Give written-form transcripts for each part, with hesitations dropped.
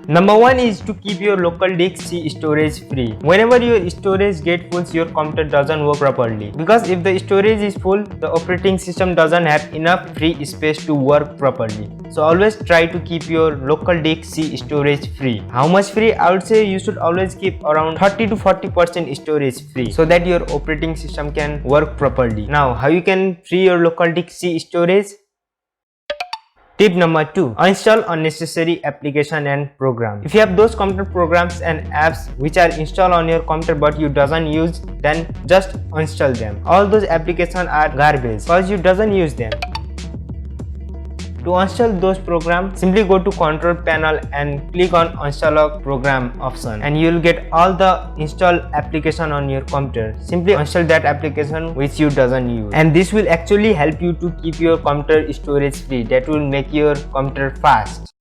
Number 1 is to keep your local disk C storage free. Whenever your storage gets full, your computer doesn't work properly. Because if the storage is full, the operating system doesn't have enough free space to work properly. So always try to keep your local disk C storage free. How much free? I would say you should always keep around 30 to 40% storage free so that your operating system can work properly. Now, how you can free your local disk C storage? Tip number 2. Uninstall unnecessary application and program. If you have those computer programs and apps which are installed on your computer but you doesn't use, then just uninstall them. All those applications are garbage because you doesn't use them. To uninstall those programs, simply go to control panel and click on uninstall a program option and you will get all the installed application on your computer. Simply uninstall that application which you doesn't use, and this will actually help you to keep your computer storage free. That will make your computer fast.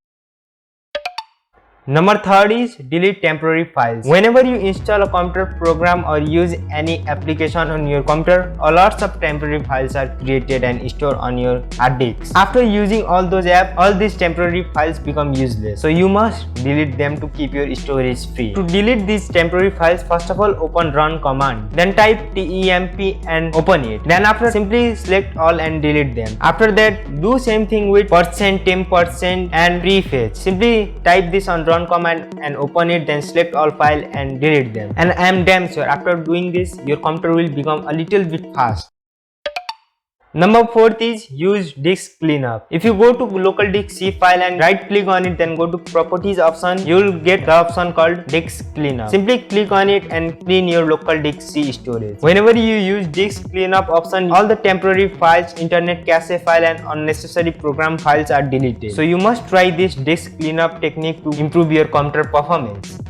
Number 3 is delete temporary files. Whenever you install a computer program or use any application on your computer, lots of temporary files are created and stored on your hard disk. After using all those apps, all these temporary files become useless. So you must delete them to keep your storage free. To delete these temporary files, first of all open run command. Then type temp and open it. Then after simply select all and delete them. After that do same thing with %temp% and prefetch. Simply type this on run command and open it, then select all file and delete them. And I am damn sure after doing this your computer will become a little bit fast. Number 4 is use disk cleanup. If you go to local disk C file and right click on it, then go to properties option, you will get the option called disk cleanup. Simply click on it and clean your local disk C storage. Whenever you use disk cleanup option, all the temporary files, internet cache file and unnecessary program files are deleted. So you must try this disk cleanup technique to improve your computer performance.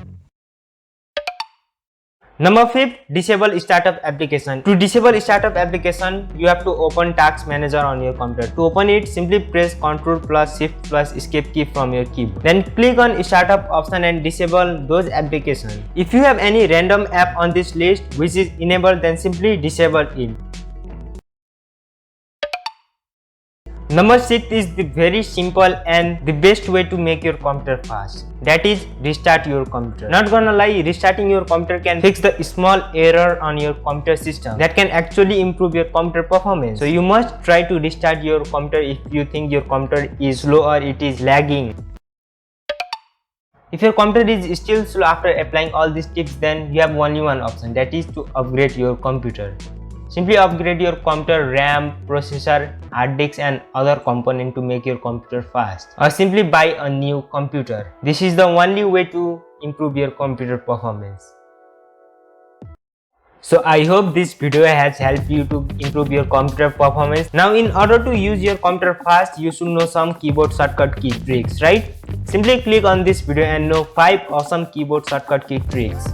Number 5, disable startup application. To disable startup application, you have to open task manager on your computer. To open it, simply press Ctrl plus Shift plus Escape key from your keyboard. Then click on startup option and disable those applications. If you have any random app on this list which is enabled, then simply disable it. Number 6 is the very simple and the best way to make your computer fast. That is restart your computer. Not gonna lie, restarting your computer can fix the small error on your computer system that can actually improve your computer performance. So you must try to restart your computer if you think your computer is slow or it is lagging. If your computer is still slow after applying all these tips, then you have only one option, that is to upgrade your computer. Simply upgrade your computer RAM, processor, hard disk and other component to make your computer fast, or simply buy a new computer. This is the only way to improve your computer performance. So I hope this video has helped you to improve your computer performance. Now in order to use your computer fast, you should know some keyboard shortcut key tricks, right? Simply click on this video and know 5 awesome keyboard shortcut key tricks.